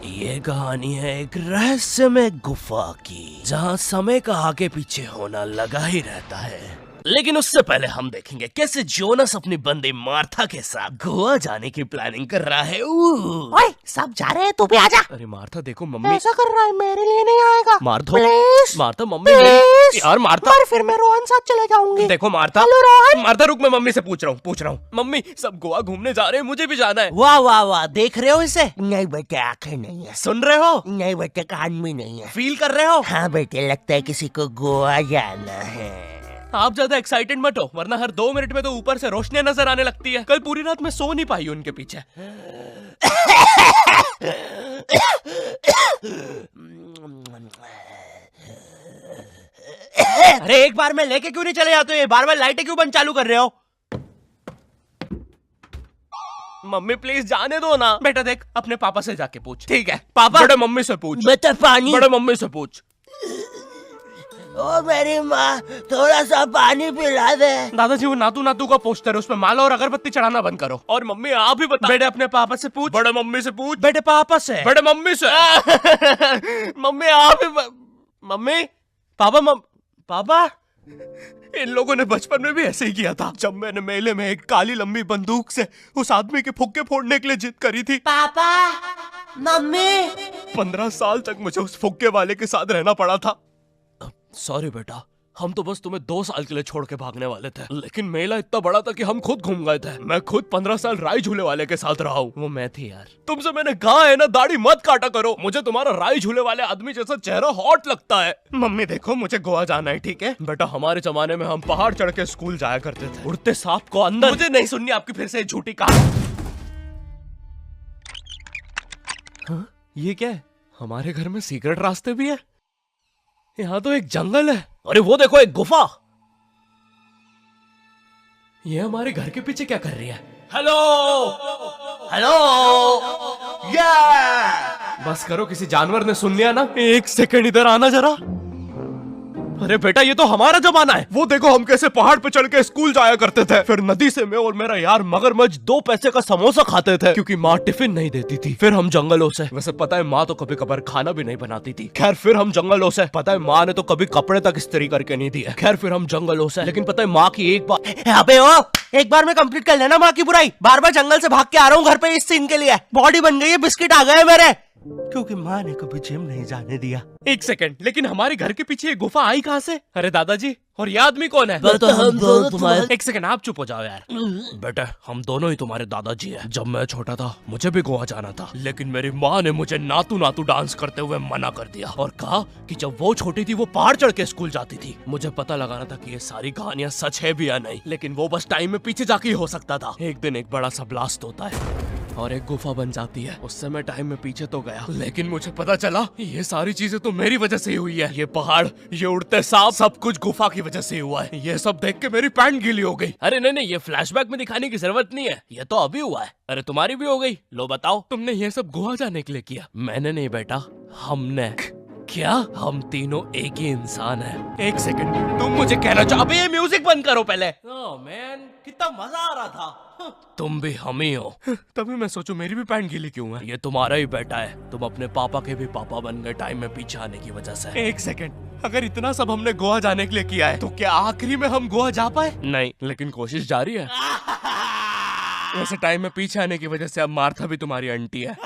ये कहानी है एक रहस्यमय गुफा की, जहाँ समय का आगे पीछे होना लगा ही रहता है। लेकिन उससे पहले हम देखेंगे कैसे जोनस अपनी बंदी मार्था के साथ गोवा जाने की प्लानिंग कर रहा है। ओए, सब जा रहे हैं, तू भी आजा। अरे मार्था देखो, मम्मी ऐसा कर रहा है, मेरे लिए नहीं आएगा। Martha, please Martha mummy please. यार मार्था, और फिर मैं रोहन साथ चले जाऊंगी। देखो मार्था, हेलो रोहन। मार्था रुक, मैं मम्मी से पूछ रहा हूँ। मम्मी सब गोवा घूमने जा रहे हैं, मुझे भी जाना है। वाह वाह वाह, देख रहे हो इसे? नहीं बेटे, आंखें नहीं है। सुन रहे हो? नहीं बेटे, कान भी नहीं है। फील कर रहे हो? हाँ बेटे, लगता है किसी को गोवा जाना है। आप ज्यादा एक्साइटेड मत हो, वरना हर 2 मिनट में तो ऊपर से रोशनी नजर आने लगती है। कल पूरी रात मैं सो नहीं पाई उनके पीछे। अरे एक बार में लेके क्यों नहीं चले जाते हो? बार बार लाइटें क्यों बंद चालू कर रहे हो? मम्मी प्लीज जाने दो ना। बेटा देख, अपने पापा से जाके पूछ। ठीक है पापा। बड़े मम्मी से पूछ। बेटा पानी। बड़े मम्मी से पूछ। ओ मेरी माँ, थोड़ा सा पानी पिला दे। दादाजी वो नातू नातू का पोस्टर है, उसमें माला और अगरबत्ती चढ़ाना बंद करो। और मम्मी आप ही बता। बेटे अपने पापा से पूछ। बड़े मम्मी से पूछ। बेटे पापा से। बड़े मम्मी से। मम्मी आप ही मम्मी पापा पापा इन लोगों ने बचपन में भी ऐसे ही किया था, जब मैंने मेले में एक काली लंबी बंदूक से उस आदमी के फुक्के फोड़ने के लिए जिद करी थी। पापा, मम्मी। 15 साल तक मुझे उस फुक्के वाले के साथ रहना पड़ा था। सॉरी बेटा, हम तो बस तुम्हें 2 साल के लिए छोड़ के भागने वाले थे, लेकिन मेला इतना बड़ा था कि हम खुद घूम गए थे। मैं खुद 15 साल राई झूले वाले के साथ रहा हूँ। वो मैं थी यार। तुमसे मैंने कहा है ना, दाढ़ी मत काटा करो। मुझे तुम्हारा राई झूले वाले आदमी जैसा चेहरा हॉट लगता है। मम्मी देखो, मुझे गोवा जाना है, ठीक है बेटा। हमारे जमाने में हम पहाड़ चढ़ के स्कूल जाया करते थे, उड़ते सांप को अंदर। मुझे नहीं सुननी आपकी फिर से झूठी कहानी। हाँ, ये क्या है? हमारे घर में सीक्रेट रास्ते भी है। यहाँ तो एक जंगल है। अरे वो देखो, एक गुफा। ये हमारे घर के पीछे क्या कर रही है? हेलो हेलो, बस करो, किसी जानवर ने सुन लिया ना। 1 सेकंड इधर आना जरा। अरे बेटा, ये तो हमारा जमाना है। वो देखो, हम कैसे पहाड़ पे चढ़ के स्कूल जाया करते थे। फिर नदी से मैं और मेरा यार मगरमच्छ 2 पैसे का समोसा खाते थे, क्योंकि माँ टिफिन नहीं देती थी। फिर हम जंगलों से, वैसे पता है माँ तो कभी कभार खाना भी नहीं बनाती थी। खैर फिर हम जंगलों से, पता है माँ ने तो कभी कपड़े तक इस्त्री करके नहीं दिए। खैर फिर हम जंगलों से, लेकिन पता है माँ की एक बार। अबे ओ, एक बार में कंप्लीट कर लेना माँ की बुराई। बार बार जंगल से भाग के आ रहा हूँ घर पे इस सीन के लिए। बॉडी बन गई है, बिस्किट आ गए मेरे, क्योंकि माँ ने कभी जिम नहीं जाने दिया। 1 सेकंड, लेकिन हमारे घर के पीछे ये गुफा आई कहाँ से? अरे दादाजी, और ये आदमी कौन है? तो हम दोनों तुम्हारे। 1 सेकंड, आप चुप हो जाओ यार। बेटा, हम दोनों ही तुम्हारे दादाजी हैं। जब मैं छोटा था मुझे भी गोवा जाना था, लेकिन मेरी माँ ने मुझे नातू नातू डांस करते हुए मना कर दिया और कहा कि जब वो छोटी थी वो पहाड़ चढ़ के स्कूल जाती थी। मुझे पता लगाना था कि ये सारी कहानियां सच है भी या नहीं, लेकिन वो बस टाइम में पीछे जाके ही हो सकता था। एक दिन एक बड़ा सा ब्लास्ट होता है और एक गुफा बन जाती है। उससे मैं टाइम में पीछे तो गया, लेकिन मुझे पता चला ये सारी चीजें तो मेरी वजह से ही हुई है। ये पहाड़, ये उड़ते सांप, सब कुछ गुफा की वजह से ही हुआ है। ये सब देख के मेरी पैंट गीली हो गई। अरे नहीं, ये फ्लैशबैक में दिखाने की जरूरत नहीं है, ये तो अभी हुआ है। अरे तुम्हारी भी हो गई। लो बताओ, तुमने ये सब गोवा जाने के लिए किया? मैंने नहीं बेटा, हमने। क्या? हम तीनों एक ही इंसान हैं। 1 सेकंड, तुम मुझे कहना चाहो? अबे ये म्यूजिक बंद करो पहले। ओह मैन, कितना मजा आ रहा था। तुम भी हम ही हो। तभी मैं सोचूं मेरी भी पैंट गीली क्यों है। ये तुम्हारा ही बेटा है, तुम अपने पापा के भी पापा बन गए टाइम में पीछे आने की वजह से। 1 सेकंड, अगर इतना सब हमने गोवा जाने के लिए किया है, तो क्या आखिरी में हम गोवा जा पाए? नहीं, लेकिन कोशिश जारी है। वैसे टाइम में पीछे आने की वजह से अब मार्था भी तुम्हारी आंटी है।